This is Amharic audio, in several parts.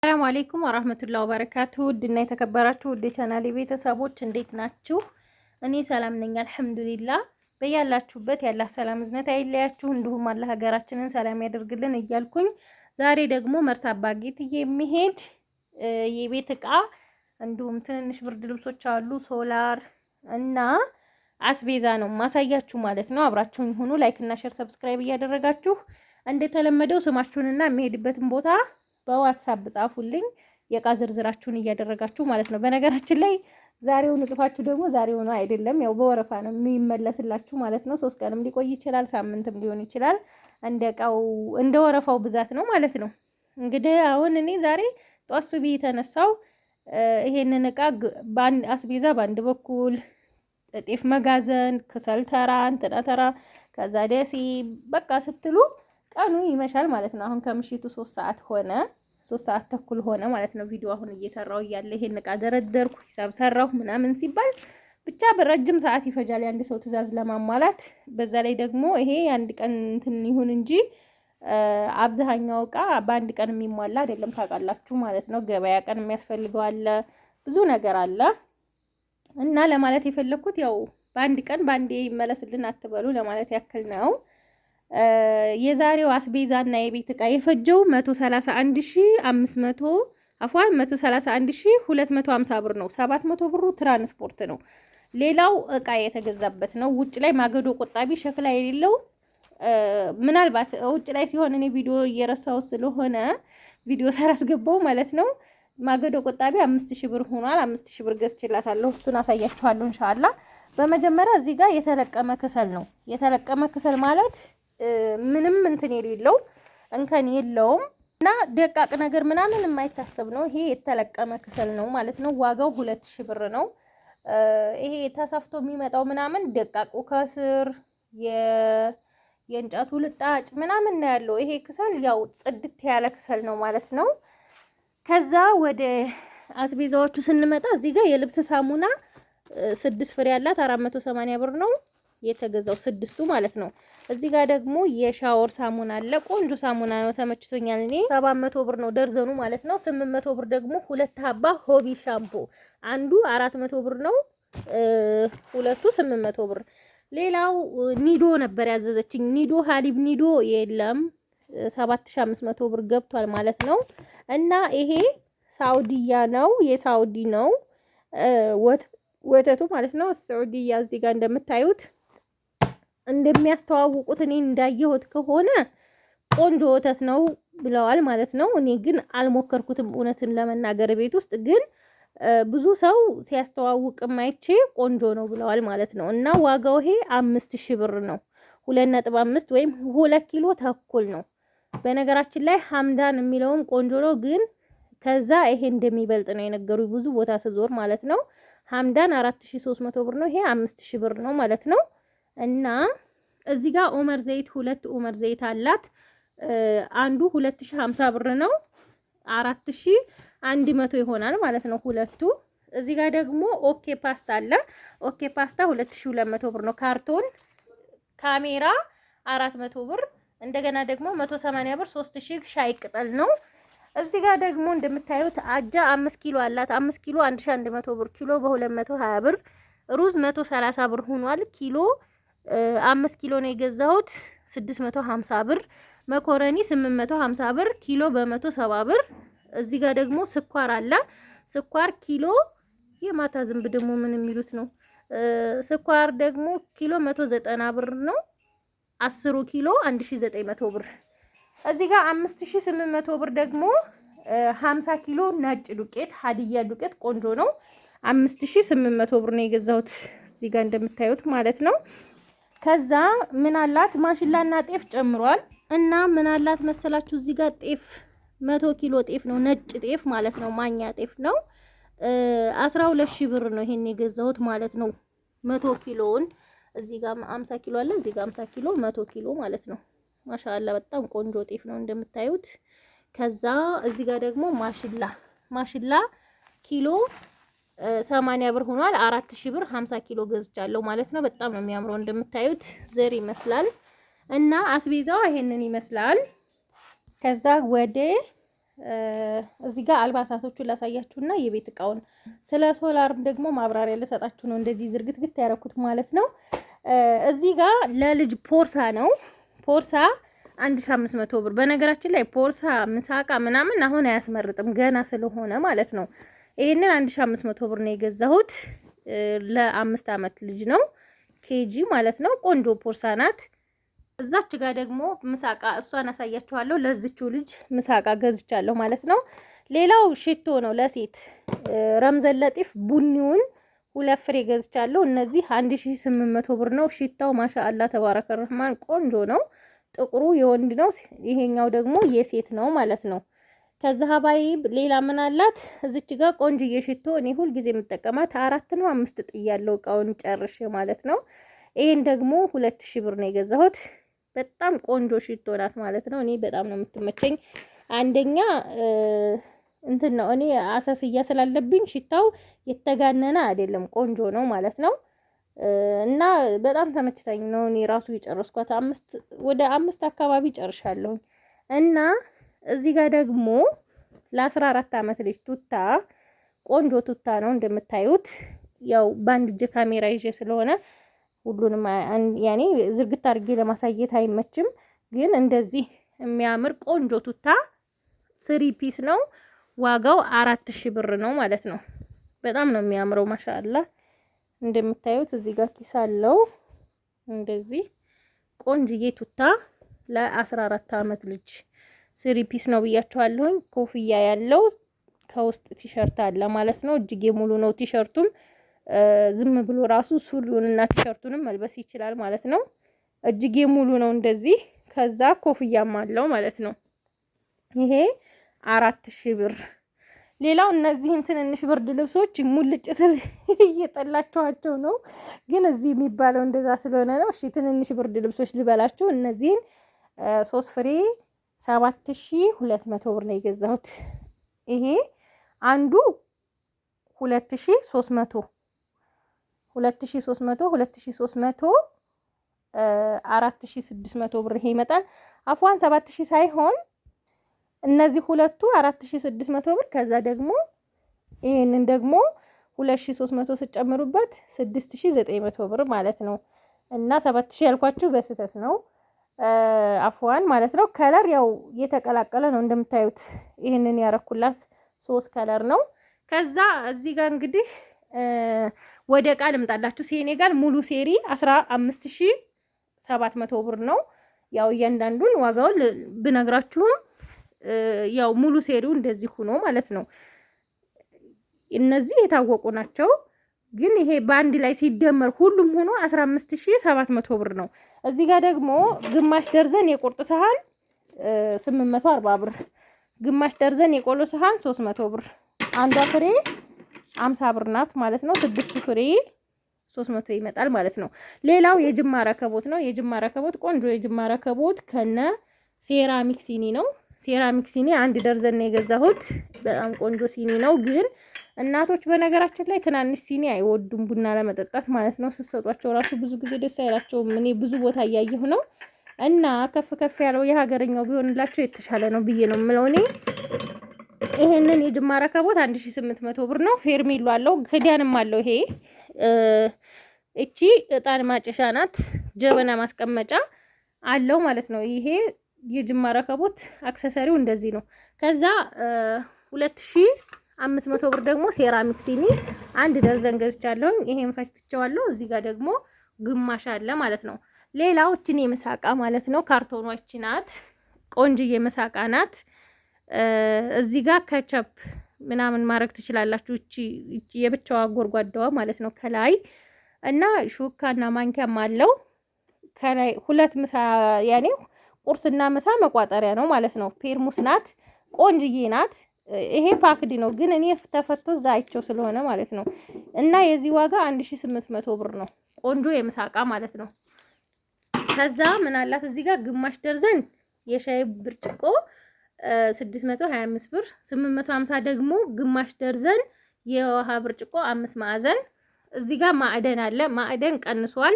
ሰላም አለይኩም ወራህመቱላሂ ወበረካቱ። ውድና የተከበራችሁ ውድ ቻናሌ ቤተሰቦች እንዴት ናችሁ? እኔ ሰላም ነኝ አልሐምዱሊላህ። በያላችሁበት ያላህ ሰላም እዝነት አይለያችሁ፣ እንዲሁም አላህ ሀገራችንን ሰላም ያደርግልን እያልኩኝ ዛሬ ደግሞ መርሳ አባጌት የሚሄድ የቤት እቃ እንዲሁም ትንንሽ ብርድ ልብሶች አሉ፣ ሶላር እና አስቤዛ ነው ማሳያችሁ ማለት ነው። አብራችሁኝ ሁኑ። ላይክ እና ሼር ሰብስክራይብ እያደረጋችሁ እንደተለመደው ስማችሁንና የሚሄድበትን ቦታ በዋትስአፕ ጻፉልኝ። የእቃ ዝርዝራችሁን እያደረጋችሁ ማለት ነው። በነገራችን ላይ ዛሬውን ጽፋችሁ ደግሞ ዛሬውን አይደለም፣ ያው በወረፋ ነው የሚመለስላችሁ ማለት ነው። 3 ቀንም ሊቆይ ይችላል፣ ሳምንትም ሊሆን ይችላል። እንደ እቃው እንደ ወረፋው ብዛት ነው ማለት ነው። እንግዲህ አሁን እኔ ዛሬ ጧት ሱቢ የተነሳው ይሄንን እቃ አስቤዛ በአንድ በኩል ጤፍ መጋዘን፣ ከሰል ተራ፣ እንትና ተራ፣ ከዛ ደሴ በቃ ስትሉ ቀኑ ይመሻል ማለት ነው። አሁን ከምሽቱ 3 ሰዓት ሆነ፣ 3 ሰዓት ተኩል ሆነ ማለት ነው። ቪዲዮ አሁን እየሰራው እያለ ይሄን እቃ ደረደርኩ፣ ሂሳብ ሰራሁ ምናምን ሲባል ብቻ በረጅም ሰዓት ይፈጃል የአንድ ሰው ትዕዛዝ ለማሟላት። በዛ ላይ ደግሞ ይሄ አንድ ቀን እንትን ይሁን እንጂ አብዛኛው እቃ በአንድ ቀን የሚሟላ አይደለም ታውቃላችሁ ማለት ነው። ገበያ ቀን የሚያስፈልገው አለ፣ ብዙ ነገር አለ እና ለማለት የፈለኩት ያው በአንድ ቀን በአንዴ ይመለስልን አትበሉ ለማለት ያክል ነው። የዛሬው አስቤዛና የቤት እቃ የፈጀው 131500 አፏን 131250 ብር ነው። 700 ብሩ ትራንስፖርት ነው። ሌላው እቃ የተገዛበት ነው። ውጭ ላይ ማገዶ ቆጣቢ ሸክላ የሌለው ምናልባት ውጭ ላይ ሲሆን እኔ ቪዲዮ እየረሳው ስለሆነ ቪዲዮ ሳላስገባው ማለት ነው። ማገዶ ቆጣቢ 5000 ብር ሆኗል። 5000 ብር ገዝቼላታለሁ። እሱን አሳያችኋለሁ ኢንሻአላህ። በመጀመሪያ እዚህ ጋር የተለቀመ ክሰል ነው። የተለቀመ ክሰል ማለት ምንም እንትን የሌለው እንከን የለውም እና ደቃቅ ነገር ምናምን የማይታሰብ ነው። ይሄ የተለቀመ ክሰል ነው ማለት ነው። ዋጋው 2000 ብር ነው። ይሄ ተሰፍቶ የሚመጣው ምናምን ደቃቁ ከስር የእንጨቱ ልጣጭ ምናምን ነው ያለው። ይሄ ክሰል ያው ጽድት ያለ ክሰል ነው ማለት ነው። ከዛ ወደ አስቤዛዎቹ ስንመጣ እዚህ ጋር የልብስ ሳሙና 6 ፍሬ ያላት 480 ብር ነው የተገዛው፣ 6ቱ ማለት ነው። እዚህ ጋር ደግሞ የሻወር ሳሙና አለ። ቆንጆ ሳሙና ነው፣ ተመችቶኛል። እኔ 700 ብር ነው ደርዘኑ ማለት ነው። 800 ብር ደግሞ 2 ሀባ ሆቢ ሻምፖ፣ አንዱ 400 ብር ነው፣ ሁለቱ 800 ብር። ሌላው ኒዶ ነበር ያዘዘችኝ። ኒዶ ሀሊብ ኒዶ የለም፣ 7500 ብር ገብቷል ማለት ነው። እና ይሄ ሳውዲያ ነው፣ የሳውዲ ነው ወተቱ ማለት ነው። ሳውዲያ እዚህ ጋር እንደምታዩት እንደሚያስተዋውቁት እኔ እንዳየሁት ከሆነ ቆንጆ ወተት ነው ብለዋል ማለት ነው። እኔ ግን አልሞከርኩትም እውነትን ለመናገር ቤት ውስጥ ግን ብዙ ሰው ሲያስተዋውቅ ማይቼ ቆንጆ ነው ብለዋል ማለት ነው። እና ዋጋው ይሄ 5000 ብር ነው። 2.5 ወይም 2 ኪሎ ተኩል ነው። በነገራችን ላይ ሐምዳን የሚለውም ቆንጆ ነው፣ ግን ከዛ ይሄ እንደሚበልጥ ነው የነገሩኝ ብዙ ቦታ ስዞር ማለት ነው። ሐምዳን 4300 ብር ነው፣ ይሄ 5000 ብር ነው ማለት ነው። እና እዚህ ጋር ኡመር ዘይት 2 ኡመር ዘይት አላት። አንዱ 2050 ብር ነው፣ 4100 ይሆናል ማለት ነው ሁለቱ። እዚህ ጋር ደግሞ ኦኬ ፓስታ አለ። ኦኬ ፓስታ 2200 ብር ነው። ካርቶን ካሜራ 400 ብር። እንደገና ደግሞ 180 ብር 3000 ሻይ ቅጠል ነው። እዚህ ጋር ደግሞ እንደምታዩት አጃ 5 ኪሎ አላት። 5 ኪሎ 1100 ብር፣ ኪሎ በ220 ብር። ሩዝ 130 ብር ሆኗል ኪሎ። 5 ኪሎ ነው የገዛሁት 650 ብር። መኮረኒ 850 ብር፣ ኪሎ በ170 ብር። እዚህ ጋር ደግሞ ስኳር አለ። ስኳር ኪሎ የማታ ዝንብ ደግሞ ምን የሚሉት ነው። ስኳር ደግሞ ኪሎ 190 ብር ነው። 10 ኪሎ 1900 ብር። እዚህ ጋር 5800 ብር ደግሞ 50 ኪሎ ነጭ ዱቄት ሀዲያ ዱቄት ቆንጆ ነው። 5800 ብር ነው የገዛሁት እዚህ ጋር እንደምታዩት ማለት ነው። ከዛ ምን አላት ማሽላና ጤፍ ጨምሯል። እና ምን አላት መሰላችሁ እዚህ ጋር ጤፍ 100 ኪሎ ጤፍ ነው፣ ነጭ ጤፍ ማለት ነው፣ ማኛ ጤፍ ነው። 12000 ብር ነው ይሄን የገዛሁት ማለት ነው። 100 ኪሎውን እዚህ ጋር 50 ኪሎ አለ፣ እዚህ ጋር 50 ኪሎ 100 ኪሎ ማለት ነው። ማሻአላ በጣም ቆንጆ ጤፍ ነው እንደምታዩት። ከዛ እዚህ ጋር ደግሞ ማሽላ ኪሎ 80 ብር ሆኗል። 4000 ብር 50 ኪሎ ገዝቻለሁ ማለት ነው። በጣም ነው የሚያምረው እንደምታዩት ዘር ይመስላል። እና አስቤዛው ይሄንን ይመስላል። ከዛ ወደ እዚህ ጋር አልባሳቶቹን ላሳያችሁና የቤት እቃውን ስለ ሶላርም ደግሞ ማብራሪያ ልሰጣችሁ ነው። እንደዚህ ዝርግትግት ያደረኩት ማለት ነው። እዚህ ጋር ለልጅ ፖርሳ ነው። ፖርሳ 1500 ብር። በነገራችን ላይ ፖርሳ ምሳቃ ምናምን አሁን አያስመርጥም ገና ስለሆነ ማለት ነው። ይሄንን 1500 ብር ነው የገዛሁት። ለ5 አመት ልጅ ነው ኬጂ ማለት ነው። ቆንጆ ፖርሳ ናት። እዛች ጋር ደግሞ ምሳቃ እሷን አሳያችኋለሁ። ለዚችው ልጅ ምሳቃ ገዝቻለሁ ማለት ነው። ሌላው ሽቶ ነው ለሴት ረምዘን ለጢፍ ቡኒውን 2 ፍሬ ገዝቻለሁ። እነዚህ 1800 ብር ነው። ሽታው ማሻአላ ተባረከ ረህማን ቆንጆ ነው። ጥቁሩ የወንድ ነው፣ ይሄኛው ደግሞ የሴት ነው ማለት ነው። ከዛ ሀባይ ሌላ ምን አላት እዚች ጋር ቆንጆዬ ሽቶ። እኔ ሁል ጊዜ የምጠቀማት 4 ነው 5 ጥያለው እቃውን ጨርሼ ማለት ነው። ይሄን ደግሞ 2000 ብር ነው የገዛሁት። በጣም ቆንጆ ሽቶ ናት ማለት ነው። እኔ በጣም ነው የምትመቸኝ። አንደኛ እንትን ነው እኔ አሳስያ ስላለብኝ ሽታው የተጋነነ አይደለም፣ ቆንጆ ነው ማለት ነው። እና በጣም ተመችታኝ ነው እኔ ራሱ የጨረስኳት። ወደ 5 አካባቢ ጨርሻለሁ። እና እዚህ ጋር ደግሞ ለ14 አመት ልጅ ቱታ ቆንጆ ቱታ ነው እንደምታዩት። ያው ባንድ እጅ ካሜራ ይዤ ስለሆነ ሁሉንም ያኔ ዝርግት አድርጌ ለማሳየት አይመችም፣ ግን እንደዚህ የሚያምር ቆንጆ ቱታ 3 ፒስ ነው። ዋጋው 4000 ብር ነው ማለት ነው። በጣም ነው የሚያምረው ማሻአላ። እንደምታዩት እዚህ ጋር ኪስ አለው። እንደዚህ ቆንጅዬ ቱታ ለ14 አመት ልጅ 3 ፒስ ነው ብያችኋለሁኝ። ኮፍያ ያለው ከውስጥ ቲሸርት አለ ማለት ነው። እጅጌ ሙሉ ነው ቲሸርቱም። ዝም ብሎ ራሱ ሱሪውንና ቲሸርቱንም መልበስ ይችላል ማለት ነው። እጅጌ ሙሉ ነው እንደዚህ። ከዛ ኮፍያም አለው ማለት ነው። ይሄ 4000 ብር። ሌላው እነዚህን ትንንሽ ብርድ ልብሶች ሙልጭ ስል እየጠላችኋቸው ነው፣ ግን እዚህ የሚባለው እንደዛ ስለሆነ ነው። እሺ ትንንሽ ብርድ ልብሶች ልበላችሁ። እነዚህን 3 ፍሬ 7200 ብር ነው የገዛሁት። ይሄ አንዱ 2300 4600 ብር ይሄ ይመጣል። አፍዋን 7000 ሳይሆን እነዚህ ሁለቱ 4600 ብር። ከዛ ደግሞ ይሄንን ደግሞ 2300 ስጨምሩበት 6900 ብር ማለት ነው። እና 7000 ያልኳችሁ በስህተት ነው አፍዋን ማለት ነው። ከለር ያው የተቀላቀለ ነው እንደምታዩት። ይሄንን ያረኩላት 3 ከለር ነው። ከዛ እዚህ ጋር እንግዲህ ወደ ቃል እምጣላችሁ። ሴኔጋል ሙሉ ሴሪ 15700 ብር ነው። ያው እያንዳንዱን ዋጋውን ብነግራችሁም ያው ሙሉ ሴሪው እንደዚህ ሆኖ ማለት ነው። እነዚህ የታወቁ ናቸው፣ ግን ይሄ ባንድ ላይ ሲደመር ሁሉም ሆኖ 15700 ብር ነው። እዚህ ጋር ደግሞ ግማሽ ደርዘን የቁርጥ ሰሃን 840 ብር፣ ግማሽ ደርዘን የቆሎ ሰሃን 300 ብር። አንዷ ፍሬ 50 ብር ናት ማለት ነው። 6 ፍሬ 300 ይመጣል ማለት ነው። ሌላው የጅማ ረከቦት ነው። የጅማ ረከቦት ቆንጆ የጅማ ረከቦት ከነ ሴራሚክ ሲኒ ነው። ሴራሚክ ሲኒ 1 ደርዘን ነው የገዛሁት። በጣም ቆንጆ ሲኒ ነው። ግን እናቶች በነገራችን ላይ ትናንሽ ሲኒ አይወዱም ቡና ለመጠጣት ማለት ነው። ስትሰጧቸው ራሱ ብዙ ጊዜ ደስ አይላቸውም። እኔ ብዙ ቦታ እያየሁ ነው። እና ከፍ ከፍ ያለው የሀገረኛው ቢሆንላቸው የተሻለ ነው ብዬ ነው የምለው እኔ። ይሄንን የጅማ ረከቦት 1800 ብር ነው። ፌርሜሎ አለው፣ ክዳንም አለው። ይሄ እቺ እጣን ማጨሻ ናት። ጀበና ማስቀመጫ አለው ማለት ነው። ይሄ የጅማ ረከቦት አክሰሰሪው እንደዚህ ነው። ከዛ 2500 ብር ደግሞ ሴራሚክ ሲኒ 1 ደርዘን ገዝቻለሁ። ይሄን ፈጭቼዋለሁ። እዚህ ጋር ደግሞ ግማሽ አለ ማለት ነው። ሌላው እቺ የምሳቃ ማለት ነው። ካርቶኗ እቺ ናት። ቆንጆዬ የምሳቃ ናት። እዚህ ጋር ከቸፕ ምናምን ማድረግ ትችላላችሁ። እቺ የብቻዋ ጎርጓዳዋ ማለት ነው ከላይ እና ሹካና ማንኪያም አለው ከላይ። 2 ምሳ ያኔ ቁርስና ምሳ መቋጠሪያ ነው ማለት ነው። ፔርሙስ ናት። ቆንጅዬ ናት። ይሄ ፓክዲ ነው፣ ግን እኔ ተፈቶ ዛይቸው ስለሆነ ማለት ነው። እና የዚህ ዋጋ 1800 ብር ነው። ቆንጆ የምሳቃ ማለት ነው። ከዛ ምን አላት እዚህ ጋር ግማሽ ደርዘን የሻይ ብርጭቆ 625 ብር፣ 850 ደግሞ ግማሽ ደርዘን የውሃ ብርጭቆ 5 ማዕዘን። እዚህ ጋር ማዕደን አለ። ማዕደን ቀንሷል።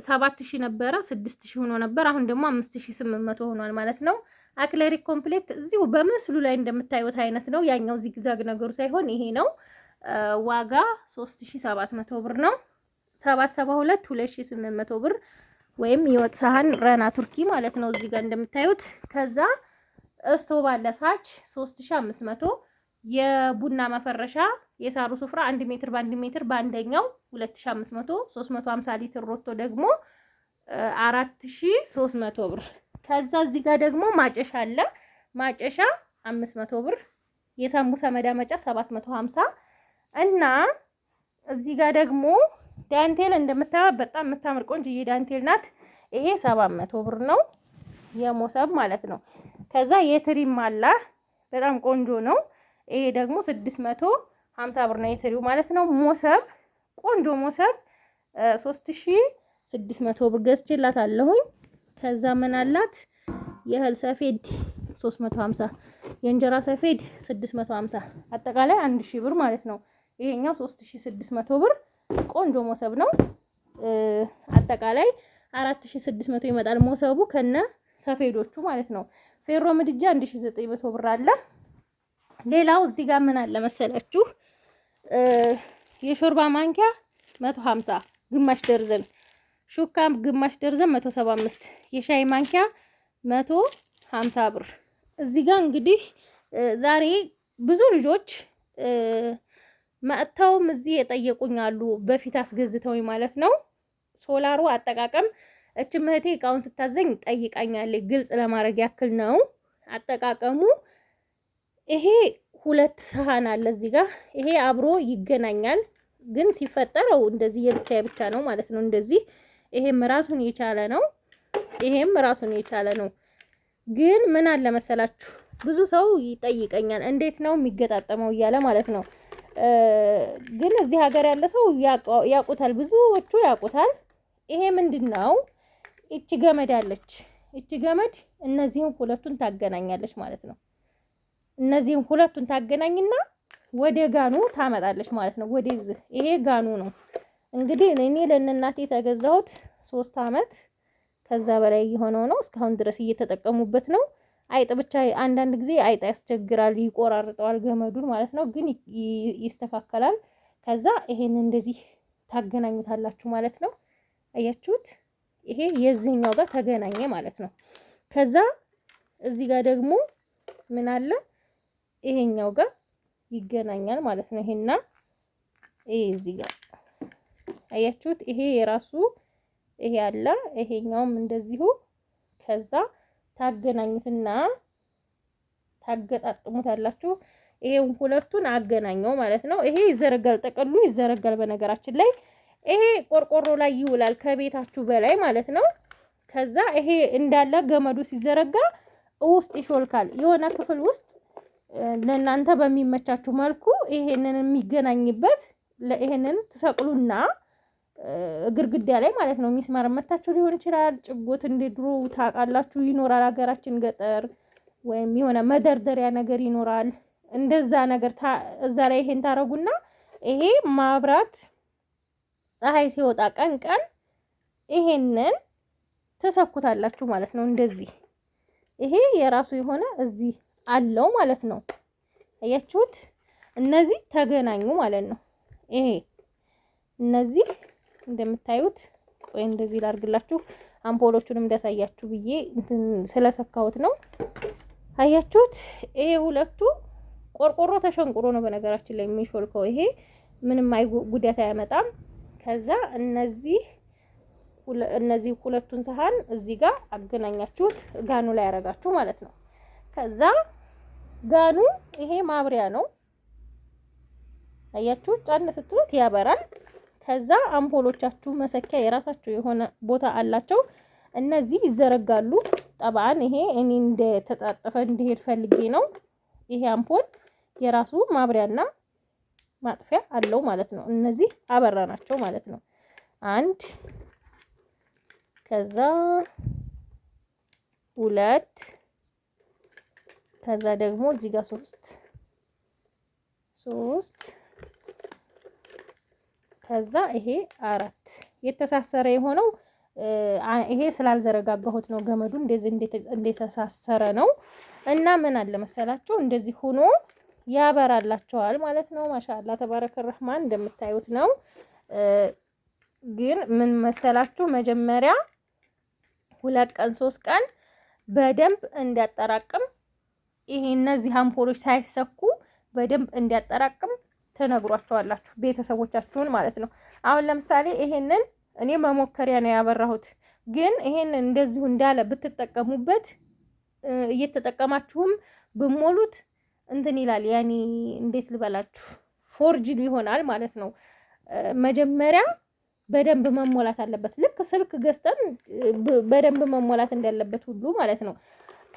7000 ነበረ 6000 ሆኖ ነበር። አሁን ደግሞ 5800 ሆኗል ማለት ነው። አክለሪክ ኮምፕሌት እዚሁ በምስሉ ላይ እንደምታዩት አይነት ነው። ያኛው ዚግዛግ ነገሩ ሳይሆን ይሄ ነው። ዋጋ 3700 ብር ነው። 772 2800 ብር ወይም የወጥ ሳህን ረና ቱርኪ ማለት ነው እዚህ ጋር እንደምታዩት። ከዛ እስቶቭ አለ ሳች 3500፣ የቡና መፈረሻ የሳሩ ስፍራ 1 ሜትር በ1 ሜትር በአንደኛው 2500፣ 350 ሊትር ሮቶ ደግሞ 4300 ብር። ከዛ እዚህ ጋር ደግሞ ማጨሻ አለ። ማጨሻ 500 ብር፣ የሳሙሳ መዳመጫ 750 እና እዚህ ጋር ደግሞ ዳንቴል እንደምታዩት በጣም የምታምር ቆንጆዬ ዳንቴል ናት። ይሄ 700 ብር ነው የሞሰብ ማለት ነው። ከዛ የትሪም አለ በጣም ቆንጆ ነው። ይሄ ደግሞ 650 ብር ነው የትሪው ማለት ነው። ሞሰብ ቆንጆ ሞሰብ 3600 ብር ገዝቼላታለሁኝ። ከዛ ምን አላት የእህል ሰፌድ 350፣ የእንጀራ ሰፌድ 650፣ አጠቃላይ 1000 ብር ማለት ነው። ይሄኛው 3600 ብር ቆንጆ ሞሰብ ነው። አጠቃላይ 4600 ይመጣል ሞሰቡ ከነ ሰፌዶቹ ማለት ነው። ፌሮ ምድጃ 1900 ብር አለ። ሌላው እዚህ ጋር ምን አለ መሰላችሁ የሾርባ ማንኪያ 150 ግማሽ ደርዘን፣ ሹካ ግማሽ ደርዘን 175፣ የሻይ ማንኪያ 150 ብር። እዚህ ጋር እንግዲህ ዛሬ ብዙ ልጆች መጥተውም እዚህ የጠየቁኝ አሉ፣ በፊት አስገዝተውኝ ማለት ነው። ሶላሩ አጠቃቀም እችም እህቴ እቃውን ስታዘኝ ጠይቃኛለች። ግልጽ ለማድረግ ያክል ነው አጠቃቀሙ። ይሄ 2 ሰሃን አለ እዚህ ጋር። ይሄ አብሮ ይገናኛል፣ ግን ሲፈጠረው እንደዚህ የብቻ ነው ማለት ነው። እንደዚህ ይሄም ራሱን የቻለ ነው፣ ይሄም ራሱን የቻለ ነው። ግን ምን አለ መሰላችሁ ብዙ ሰው ይጠይቀኛል እንዴት ነው የሚገጣጠመው እያለ ማለት ነው። ግን እዚህ ሀገር ያለ ሰው ያውቁታል፣ ብዙዎቹ ያውቁታል። ይሄ ምንድነው? እቺ ገመድ አለች። እቺ ገመድ እነዚህን ሁለቱን ታገናኛለች ማለት ነው። እነዚህን ሁለቱን ታገናኝና ወደ ጋኑ ታመጣለች ማለት ነው። ወደዚህ ይሄ ጋኑ ነው። እንግዲህ እኔ ለእናቴ ተገዛሁት 3 አመት ከዛ በላይ የሆነው ነው። እስካሁን ድረስ እየተጠቀሙበት ነው። አይጥ ብቻ አንዳንድ ጊዜ አይጥ ያስቸግራል፣ ይቆራርጠዋል ገመዱን ማለት ነው። ግን ይስተካከላል። ከዛ ይሄን እንደዚህ ታገናኙታላችሁ ማለት ነው። አያችሁት? ይሄ የዚህኛው ጋር ተገናኘ ማለት ነው። ከዛ እዚህ ጋር ደግሞ ምን አለ ይሄኛው ጋር ይገናኛል ማለት ነው። ይሄና ይሄ እዚህ ጋር አያችሁት? ይሄ የራሱ ይሄ አለ፣ ይሄኛውም እንደዚሁ። ከዛ ታገናኙትና ታገጣጥሙታላችሁ። ይሄን ሁለቱን አገናኘው ማለት ነው። ይሄ ይዘረጋል፣ ጥቅሉ ይዘረጋል። በነገራችን ላይ ይሄ ቆርቆሮ ላይ ይውላል ከቤታችሁ በላይ ማለት ነው። ከዛ ይሄ እንዳለ ገመዱ ሲዘረጋ ውስጥ ይሾልካል። የሆነ ክፍል ውስጥ ለእናንተ በሚመቻችሁ መልኩ ይሄንን የሚገናኝበት ይሄንን ትሰቅሉና ግድግዳ ላይ ማለት ነው። ሚስማር መታችሁ ሊሆን ይችላል። ጭጎት እንደ ድሮ ታውቃላችሁ ይኖራል ሀገራችን ገጠር፣ ወይም የሆነ መደርደሪያ ነገር ይኖራል። እንደዛ ነገር እዛ ላይ ይሄን ታረጉና ይሄ ማብራት ፀሐይ ሲወጣ ቀን ይሄንን ተሰኩታላችሁ ማለት ነው። እንደዚህ ይሄ የራሱ የሆነ እዚህ አለው ማለት ነው። አያችሁት? እነዚህ ተገናኙ ማለት ነው። ይሄ እነዚህ እንደምታዩት ቆይ እንደዚህ ላርግላችሁ አምፖሎቹንም እንዳሳያችሁ ብዬ ስለሰካሁት ነው። አያችሁት? ይሄ ሁለቱ ቆርቆሮ ተሸንቁሮ ነው በነገራችን ላይ የሚሾልከው። ይሄ ምንም ጉዳት አያመጣም። ከዛ እነዚህ ሁለቱን ሰሃን እዚህ ጋር አገናኛችሁት ጋኑ ላይ ያረጋችሁ ማለት ነው። ከዛ ጋኑ ይሄ ማብሪያ ነው። አያችሁ? ጫን ስትሉት ያበራል። ከዛ አምፖሎቻችሁ መሰኪያ የራሳቸው የሆነ ቦታ አላቸው። እነዚህ ይዘረጋሉ። ጠባን ይሄ እኔ እንደተጣጠፈ እንዲሄድ ፈልጌ ነው። ይሄ አምፖል የራሱ ማብሪያና ማጥፊያ አለው ማለት ነው። እነዚህ አበራ ናቸው ማለት ነው። 1 ከዛ 2 ከዛ ደግሞ እዚህ ጋር 3 ከዛ ይሄ 4 የተሳሰረ የሆነው ይሄ ስላልዘረጋጋሁት ነው ገመዱ እንደዚህ እንደተሳሰረ ነው። እና ምን አለ መሰላችሁ እንደዚህ ሆኖ ያበራላቸዋል ማለት ነው። ማሻአላ ተባረከ ረህማን እንደምታዩት ነው። ግን ምን መሰላችሁ መጀመሪያ 2 ቀን 3 ቀን በደንብ እንዲያጠራቅም ይሄ እነዚህ አምፖሎች ሳይሰኩ በደንብ እንዲያጠራቅም ትነግሯቸዋላችሁ ቤተሰቦቻችሁን ማለት ነው። አሁን ለምሳሌ ይሄንን እኔ መሞከሪያ ነው ያበራሁት። ግን ይሄንን እንደዚሁ እንዳለ ብትጠቀሙበት እየተጠቀማችሁም ብሞሉት እንትን ይላል። ያኔ እንዴት ልበላችሁ ፎርጅድ ይሆናል ማለት ነው። መጀመሪያ በደንብ መሞላት አለበት። ልክ ስልክ ገዝተን በደንብ መሞላት እንዳለበት ሁሉ ማለት ነው።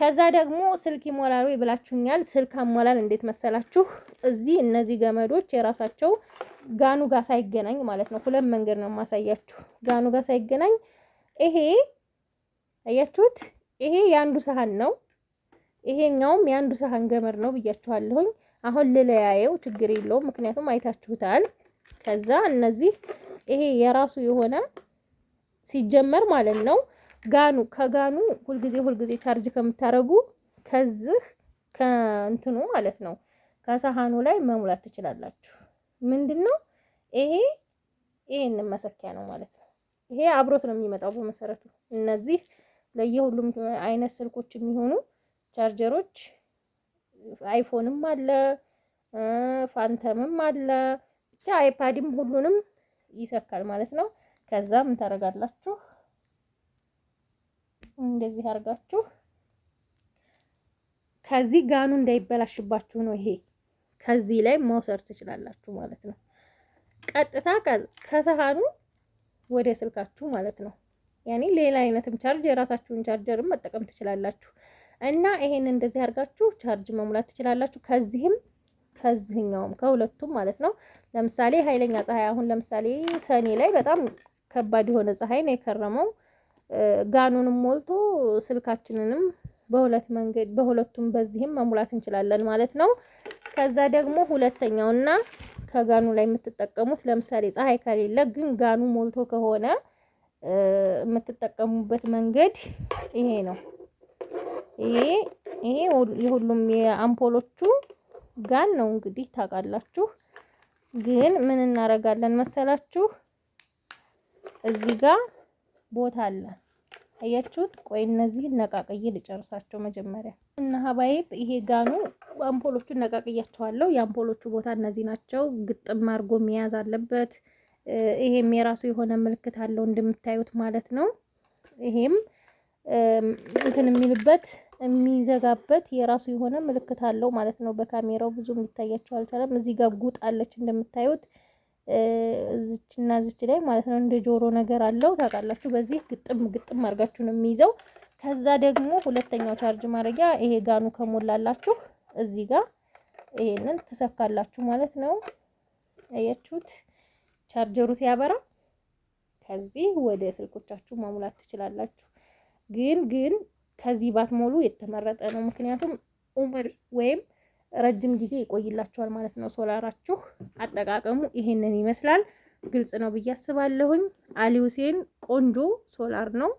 ከዛ ደግሞ ስልክ ይሞላሉ ይብላችሁኛል። ስልክ አሞላል እንዴት መሰላችሁ? እዚህ እነዚህ ገመዶች የራሳቸው ጋኑ ጋር ሳይገናኝ ማለት ነው። 2 መንገድ ነው የማሳያችሁ። ጋኑ ጋር ሳይገናኝ ይሄ አያችሁት? ይሄ የአንዱ ሰሃን ነው። ይሄኛውም የአንዱ ሰሃን ገመድ ነው ብያችኋለሁኝ። አሁን ልለያየው ችግር የለውም ምክንያቱም አይታችሁታል። ከዛ እነዚህ ይሄ የራሱ የሆነ ሲጀመር ማለት ነው ጋኑ ከጋኑ ሁልጊዜ ቻርጅ ከምታረጉ ከዚህ ከእንትኑ ማለት ነው ከሰሃኑ ላይ መሙላት ትችላላችሁ። ምንድነው ይሄንን መሰኪያ ነው ማለት ነው። ይሄ አብሮት ነው የሚመጣው በመሰረቱ። እነዚህ ለየሁሉም አይነት ስልኮች የሚሆኑ ቻርጀሮች አይፎንም አለ ፋንተምም አለ ብቻ አይፓድም ሁሉንም ይሰካል ማለት ነው። ከዛ ምን ታረጋላችሁ? እንደዚህ አርጋችሁ ከዚህ ጋኑ እንዳይበላሽባችሁ ነው ይሄ ከዚህ ላይ መውሰድ ትችላላችሁ ማለት ነው። ቀጥታ ከሰሃኑ ወደ ስልካችሁ ማለት ነው። ያኔ ሌላ አይነትም ቻርጅ የራሳችሁን ቻርጀርም መጠቀም ትችላላችሁ። እና ይሄን እንደዚህ አርጋችሁ ቻርጅ መሙላት ትችላላችሁ። ከዚህም ከዚህኛውም ከሁለቱም ማለት ነው። ለምሳሌ ኃይለኛ ፀሐይ አሁን ለምሳሌ ሰኔ ላይ በጣም ከባድ የሆነ ፀሐይ ነው የከረመው። ጋኑንም ሞልቶ ስልካችንንም በሁለት መንገድ በሁለቱም በዚህም መሙላት እንችላለን ማለት ነው። ከዛ ደግሞ ሁለተኛውና ከጋኑ ላይ የምትጠቀሙት ለምሳሌ ፀሐይ ከሌለ ግን ጋኑ ሞልቶ ከሆነ የምትጠቀሙበት መንገድ ይሄ ነው። ይሄ የሁሉም የአምፖሎቹ ጋን ነው እንግዲህ ታውቃላችሁ። ግን ምን እናደርጋለን መሰላችሁ? እዚህ ጋር ቦታ አለ አያችሁት? ቆይ እነዚህ ነቃቅዬ ልጨርሳቸው መጀመሪያ እና ሀባይብ ይሄ ጋኑ አምፖሎቹን ነቃቅያቸዋለሁ። የአምፖሎቹ ቦታ እነዚህ ናቸው። ግጥም አድርጎ መያዝ አለበት። ይሄም የራሱ የሆነ ምልክት አለው እንደምታዩት ማለት ነው። ይሄም እንትን የሚልበት የሚዘጋበት የራሱ የሆነ ምልክት አለው ማለት ነው። በካሜራው ብዙም ሊታያቸው አልቻለም። እዚህ ጋር ጉጥ አለች እንደምታዩት እዚችና እዚች ላይ ማለት ነው። እንደ ጆሮ ነገር አለው ታውቃላችሁ። በዚህ ግጥም አድርጋችሁ ነው የሚይዘው። ከዛ ደግሞ ሁለተኛው ቻርጅ ማድረጊያ ይሄ ጋኑ ከሞላላችሁ እዚህ ጋር ይሄንን ትሰካላችሁ ማለት ነው። አያችሁት? ቻርጀሩ ሲያበራ ከዚህ ወደ ስልኮቻችሁ ማሙላት ትችላላችሁ። ግን ከዚህ ባትሞሉ የተመረጠ ነው። ምክንያቱም ኡመር ወይም ረጅም ጊዜ ይቆይላችኋል ማለት ነው። ሶላራችሁ አጠቃቀሙ ይሄንን ይመስላል። ግልጽ ነው ብዬ አስባለሁኝ። አሊ ሁሴን ቆንጆ ሶላር ነው።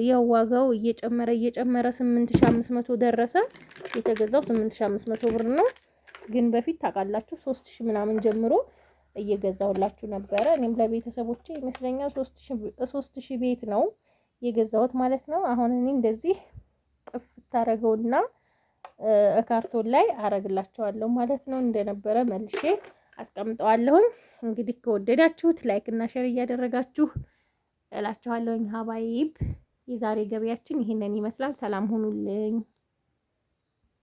ያው ዋጋው እየጨመረ 8500 ደረሰ። የተገዛው 8500 ብር ነው። ግን በፊት ታውቃላችሁ 3000 ምናምን ጀምሮ እየገዛውላችሁ ነበረ። እኔም ለቤተሰቦቼ ይመስለኛል 3000 ቤት ነው የገዛሁት ማለት ነው። አሁን እኔ እንደዚህ ጥፍት ታረገውና ካርቶን ላይ አረግላችኋለሁ ማለት ነው። እንደነበረ መልሼ አስቀምጠዋለሁኝ። እንግዲህ ከወደዳችሁት ላይክ እና ሼር እያደረጋችሁ እላችኋለሁኝ። ሀባይብ የዛሬ ገበያችን ይሄንን ይመስላል። ሰላም ሁኑልኝ።